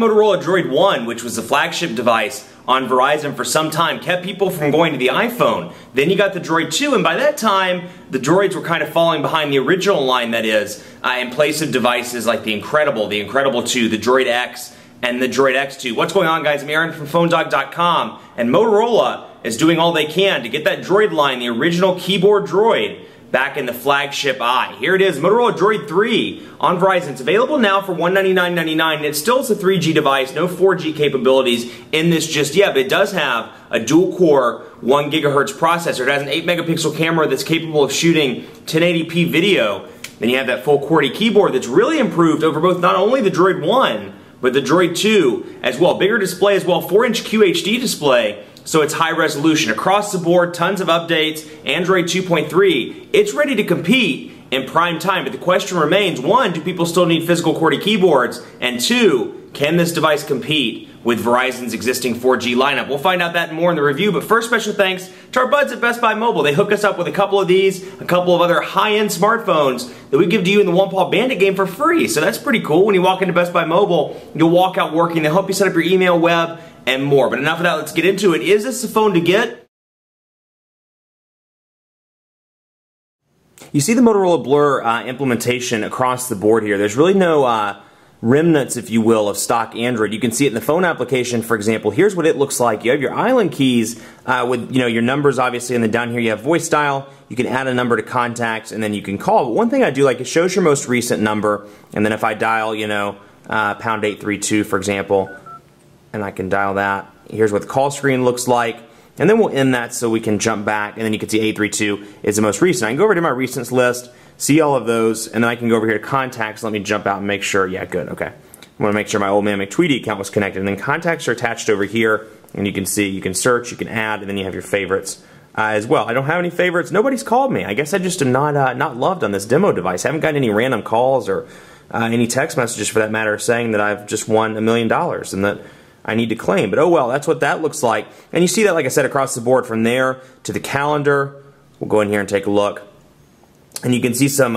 Motorola DROID 1, which was the flagship device on Verizon for some time, kept people from going to the iPhone. Then you got the DROID 2, and by that time, the Droids were kind of falling behind the original line, that is, in place of devices like the Incredible 2, the DROID X, and the DROID X2. What's going on, guys? I'm Aaron from PhoneDog.com, and Motorola is doing all they can to get that Droid line, the original keyboard Droid, back in the flagship eye. Here it is, Motorola DROID 3 on Verizon. It's available now for $199.99, and it still is a 3G device, no 4G capabilities in this just yet, but it does have a dual-core 1 GHz processor. It has an 8 megapixel camera that's capable of shooting 1080p video. Then you have that full QWERTY keyboard that's really improved over both not only the DROID 1, but the DROID 2 as well. Bigger display as well, 4-inch QHD display. So it's high resolution. Across the board, tons of updates, Android 2.3. It's ready to compete in prime time, but the question remains, 1, do people still need physical QWERTY keyboards? And 2, can this device compete with Verizon's existing 4G lineup? We'll find out that and more in the review, but first, special thanks to our buds at Best Buy Mobile. They hook us up with a couple of these, a couple of other high-end smartphones that we give to you in the One Paw Bandit game for free. So that's pretty cool. When you walk into Best Buy Mobile, you'll walk out working. They'll help you set up your email, web, and more. But enough of that, let's get into it. Is this the phone to get? You see the Motorola Blur implementation across the board here. There's really no remnants, if you will, of stock Android. You can see it in the phone application, for example. Here's what it looks like. You have your island keys with your numbers, obviously, and then down here you have voice dial. You can add a number to contacts, and then you can call. But one thing I do like, it shows your most recent number, and then if I dial, pound 832, for example, and I can dial that. Here's what the call screen looks like. And then we'll end that so we can jump back, and then you can see 832 is the most recent. I can go over to my recents list, see all of those, and then I can go over here to contacts. Let me jump out and make sure. Yeah, good, okay. I want to make sure my old man McTweety account was connected. And then contacts are attached over here, and you can see, you can search, you can add, and then you have your favorites as well. I don't have any favorites. Nobody's called me. I guess I just am not loved on this demo device. I haven't gotten any random calls or any text messages, for that matter, saying that I've just won $1 million and that I need to claim. But oh well, that's what that looks like. And you see that, like I said, across the board from there to the calendar. We'll go in here and take a look. And you can see some,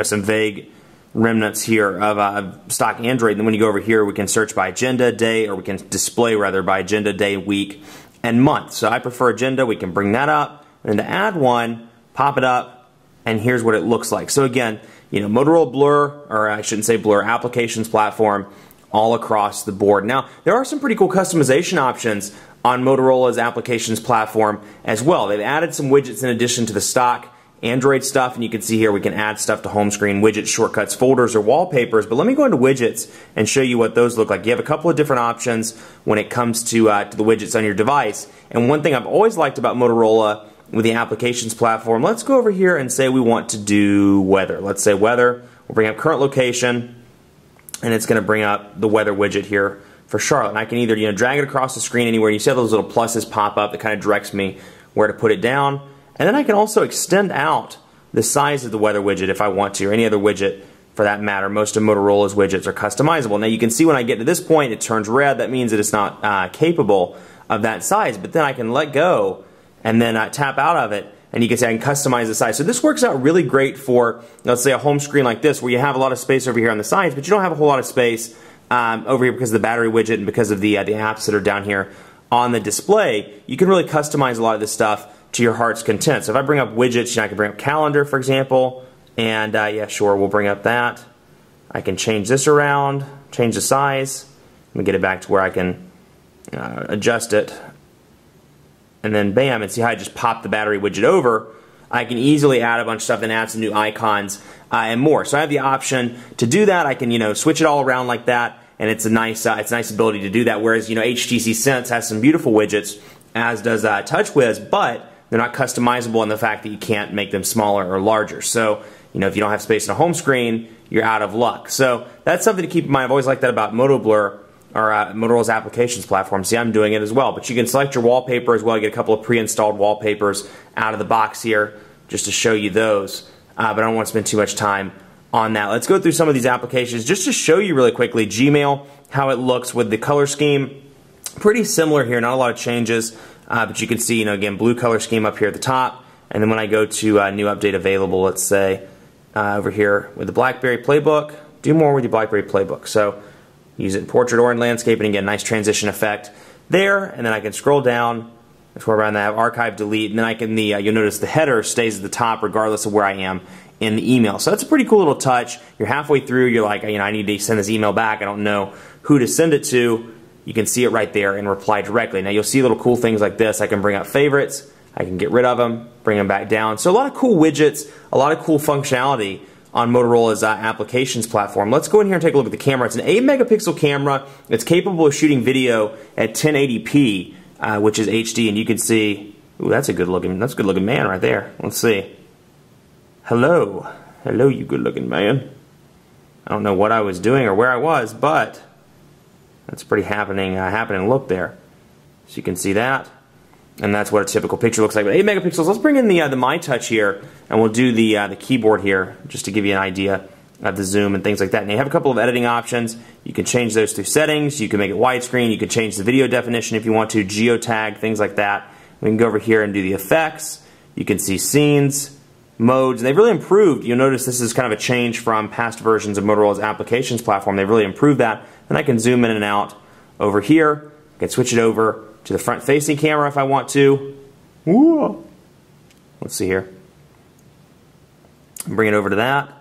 some vague remnants here of stock Android. And then when you go over here, we can search by agenda, day, or we can display, rather, by agenda, day, week, and month. So I prefer agenda. We can bring that up. And then to add one, pop it up, and here's what it looks like. So again, Motorola Blur, or I shouldn't say Blur, applications platform, all across the board. Now, there are some pretty cool customization options on Motorola's applications platform as well. They've added some widgets in addition to the stock Android stuff, and you can see here we can add stuff to home screen, widgets, shortcuts, folders, or wallpapers. But let me go into widgets and show you what those look like. You have a couple of different options when it comes to the widgets on your device. And one thing I've always liked about Motorola with the applications platform, let's go over here and say we want to do weather. Let's say weather. We'll bring up current location, and it's going to bring up the weather widget here for Charlotte. And I can either drag it across the screen anywhere. You see how those little pluses pop up that kind of directs me where to put it down. And then I can also extend out the size of the weather widget if I want to, or any other widget for that matter. Most of Motorola's widgets are customizable. Now you can see when I get to this point it turns red. That means that it's not capable of that size. But then I can let go and then tap out of it, and you can say I can customize the size. So this works out really great for, let's say, a home screen like this where you have a lot of space over here on the sides, but you don't have a whole lot of space over here because of the battery widget and because of the apps that are down here on the display. You can really customize a lot of this stuff to your heart's content. So if I bring up widgets, I can bring up calendar, for example, and yeah, sure, we'll bring up that. I can change this around, change the size. Let me get it back to where I can adjust it. And then bam, and see how I just popped the battery widget over. I can easily add a bunch of stuff and add some new icons and more. So I have the option to do that. I can switch it all around like that, and it's a nice ability to do that. Whereas HTC Sense has some beautiful widgets, as does TouchWiz, but they're not customizable in the fact that you can't make them smaller or larger. So if you don't have space in a home screen, you're out of luck. So that's something to keep in mind. I've always liked that about Motoblur, or Motorola's applications platform. See, I'm doing it as well. But you can select your wallpaper as well. You get a couple of pre-installed wallpapers out of the box here just to show you those. But I don't want to spend too much time on that. Let's go through some of these applications just to show you really quickly Gmail, how it looks with the color scheme. Pretty similar here, not a lot of changes. But you can see, again, blue color scheme up here at the top. And then when I go to new update available, let's say over here with the BlackBerry Playbook, do more with your BlackBerry Playbook. So use it in portrait or in landscape, and again, nice transition effect there. And then I can scroll down, scroll around that, archive, delete, and then I can, you'll notice the header stays at the top regardless of where I am in the email. So that's a pretty cool little touch. You're halfway through, you're like, I need to send this email back, I don't know who to send it to. You can see it right there and reply directly. Now you'll see little cool things like this. I can bring up favorites, I can get rid of them, bring them back down. So a lot of cool widgets, a lot of cool functionality on Motorola's applications platform. Let's go in here and take a look at the camera. It's an 8 megapixel camera. It's capable of shooting video at 1080p, which is HD, and you can see, ooh, that's a good looking man right there. Let's see. Hello, you good looking man. I don't know what I was doing or where I was, but that's pretty happening look there. So you can see that. And that's what a typical picture looks like. But 8 megapixels. Let's bring in the My Touch here, and we'll do the keyboard here, just to give you an idea of the zoom and things like that. And you have a couple of editing options. You can change those through settings. You can make it widescreen. You can change the video definition if you want to, geotag, things like that. We can go over here and do the effects. You can see scenes, modes, and they've really improved. You'll notice this is kind of a change from past versions of Motorola's applications platform. They've really improved that. And I can zoom in and out over here. I can switch it over to the front-facing camera if I want to. Whoa. Let's see here. Bring it over to that,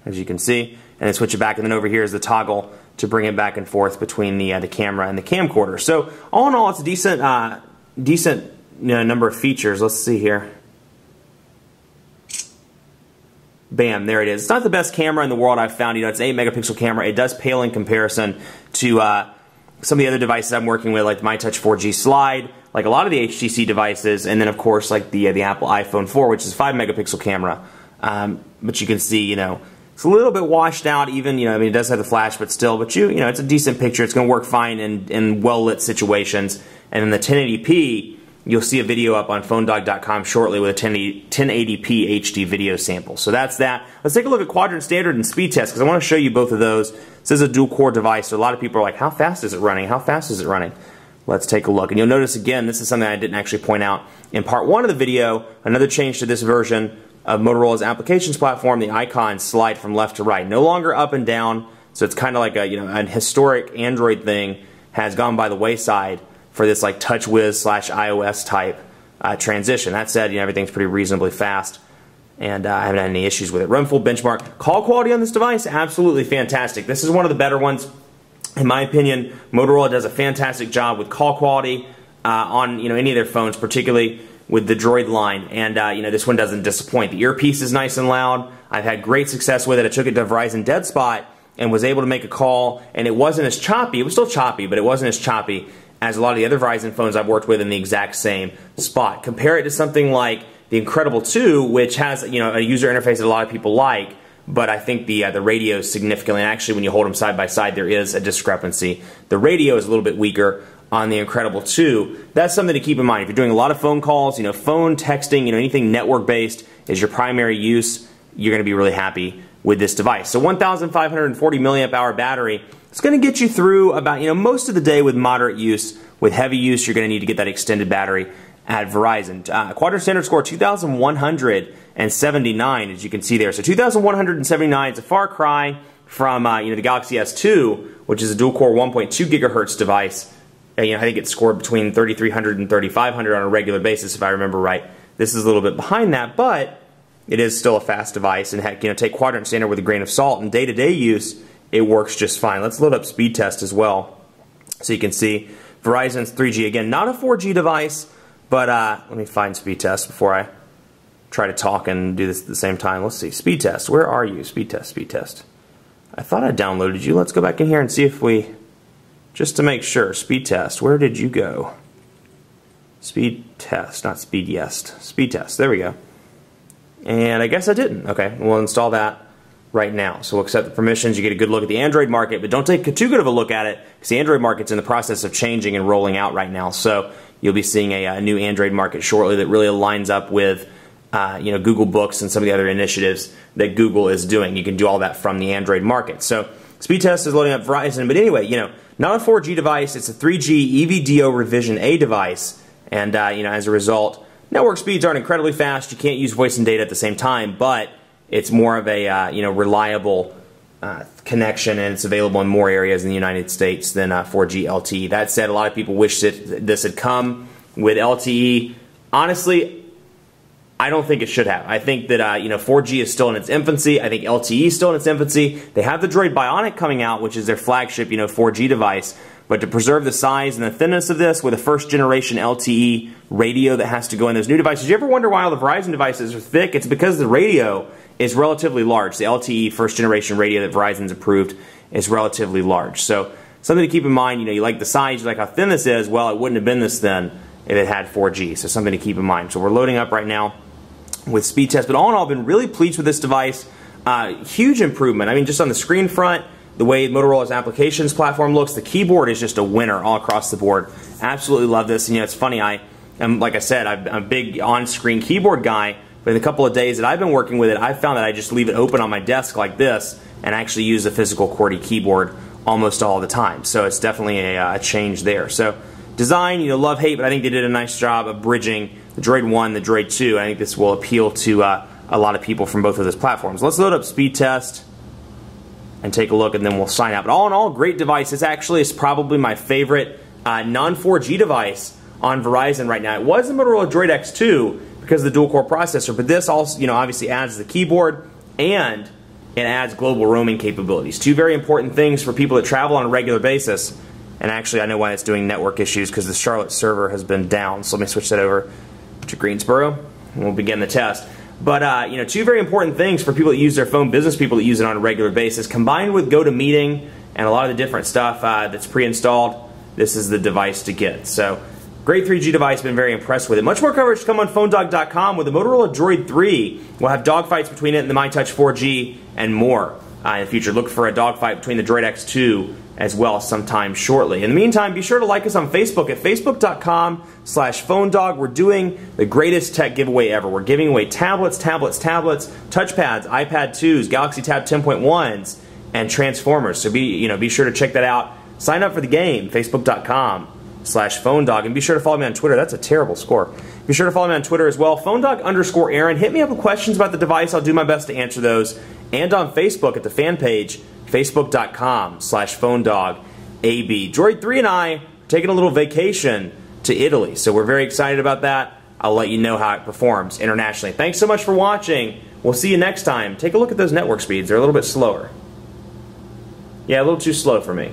as you can see, and then switch it back. And then over here is the toggle to bring it back and forth between the camera and the camcorder. So all in all, it's a decent number of features. Let's see here. Bam, there it is. It's not the best camera in the world I've found. It's an 8 megapixel camera. It does pale in comparison to some of the other devices I'm working with, like the MyTouch 4G Slide, like a lot of the HTC devices, and then of course like the Apple iPhone 4, which is a 5 megapixel camera. But you can see, it's a little bit washed out. Even, I mean, it does have the flash, but still. But it's a decent picture. It's going to work fine in well lit situations. And in the 1080p. You'll see a video up on PhoneDog.com shortly with a 1080p HD video sample. So that's that. Let's take a look at Quadrant Standard and Speed Test, because I want to show you both of those. This is a dual-core device, so a lot of people are like, how fast is it running? How fast is it running? Let's take a look. And you'll notice, again, this is something I didn't actually point out in part 1 of the video. Another change to this version of Motorola's applications platform, the icons slide from left to right. No longer up and down, so it's kind of like an historic Android thing has gone by the wayside for this like TouchWiz / iOS type transition. That said, everything's pretty reasonably fast, and I haven't had any issues with it. Run full benchmark. Call quality on this device, absolutely fantastic. This is one of the better ones, in my opinion. Motorola does a fantastic job with call quality on any of their phones, particularly with the Droid line, and this one doesn't disappoint. The earpiece is nice and loud. I've had great success with it. I took it to Verizon Dead Spot and was able to make a call, and it wasn't as choppy. It was still choppy, but it wasn't as choppy as a lot of the other Verizon phones I've worked with in the exact same spot. Compare it to something like the Incredible 2, which has a user interface that a lot of people like, but I think the radio is significantly, and actually when you hold them side by side, there is a discrepancy. The radio is a little bit weaker on the Incredible 2. That's something to keep in mind. If you're doing a lot of phone calls, phone texting, anything network-based is your primary use, you're going to be really happy with this device. So 1,540 milliamp hour battery. It's going to get you through about, most of the day with moderate use. With heavy use, you're going to need to get that extended battery at Verizon. Quadrant Standard score 2,179, as you can see there. So 2,179 is a far cry from the Galaxy S2, which is a dual-core 1.2 gigahertz device. I think it's scored between 3,300 and 3,500 on a regular basis, if I remember right. This is a little bit behind that, but it is still a fast device. And heck, take Quadrant Standard with a grain of salt. In day-to-day use, it works just fine. Let's load up Speed Test as well, so you can see Verizon's 3G. Again, not a 4G device, but let me find Speed Test before I try to talk and do this at the same time. Let's see, Speed Test. Where are you? Speed Test, Speed Test. I thought I downloaded you. Let's go back in here and see if we, just to make sure, Speed Test. Where did you go? Speed Test, not Speed Yes. Speed Test. There we go. And I guess I didn't. Okay, we'll install that right now. So we'll accept the permissions. You get a good look at the Android market, but don't take too good of a look at it, because the Android market's in the process of changing and rolling out right now. So you'll be seeing a new Android market shortly that really aligns up with Google Books and some of the other initiatives that Google is doing. You can do all that from the Android market. So Speed Test is loading up Verizon, but anyway, not a 4G device. It's a 3G EVDO Revision A device, and as a result, network speeds aren't incredibly fast. You can't use voice and data at the same time, but it's more of a reliable connection, and it's available in more areas in the United States than 4G LTE. That said, a lot of people wish that this had come with LTE. Honestly, I don't think it should have. I think that 4G is still in its infancy. I think LTE is still in its infancy. They have the Droid Bionic coming out, which is their flagship 4G device. But to preserve the size and the thinness of this with a first generation LTE radio that has to go in those new devices. You ever wonder why all the Verizon devices are thick? It's because the radio is relatively large. The LTE first generation radio that Verizon's approved is relatively large. So something to keep in mind, you like the size, you like how thin this is. Well, it wouldn't have been this thin if it had 4G. So something to keep in mind. So we're loading up right now with speed test. But all in all, I've been really pleased with this device. Huge improvement. I mean, just on the screen front, the way Motorola's applications platform looks, the keyboard is just a winner all across the board. Absolutely love this. And it's funny, like I said, I'm a big on-screen keyboard guy, but in the couple of days that I've been working with it, I've found that I just leave it open on my desk like this and actually use the physical QWERTY keyboard almost all the time. So it's definitely a change there. So design, love, hate, but I think they did a nice job of bridging the Droid 1, the Droid 2. I think this will appeal to a lot of people from both of those platforms. Let's load up speed test and take a look, and then we'll sign out. But all in all, great device. This actually is probably my favorite non-4G device on Verizon right now. It was the Motorola DROID X2 because of the dual-core processor, but this also, obviously adds the keyboard and it adds global roaming capabilities. Two very important things for people that travel on a regular basis. And actually, I know why it's doing network issues, because the Charlotte server has been down. So let me switch that over to Greensboro, and we'll begin the test. But, two very important things for people that use their phone, business people that use it on a regular basis, combined with GoToMeeting and a lot of the different stuff that's pre-installed, this is the device to get. So, great 3G device, been very impressed with it. Much more coverage to come on PhoneDog.com with the Motorola DROID 3. We'll have dogfights between it and the MyTouch 4G and more in the future. Look for a dogfight between the DROID X2 as well sometime shortly. In the meantime, be sure to like us on Facebook at facebook.com/PhoneDog. We're doing the greatest tech giveaway ever. We're giving away tablets, touchpads, iPad 2s, Galaxy Tab 10.1s, and Transformers. So be sure to check that out. Sign up for the game, facebook.com/PhoneDog, and be sure to follow me on Twitter. That's a terrible score. Be sure to follow me on Twitter as well, PhoneDog_Aaron. Hit me up with questions about the device. I'll do my best to answer those. And on Facebook at the fan page, facebook.com/PhoneDogAB. Droid 3 and I are taking a little vacation to Italy, so we're very excited about that. I'll let you know how it performs internationally. Thanks so much for watching. We'll see you next time. Take a look at those network speeds. They're a little bit slower. Yeah, a little too slow for me.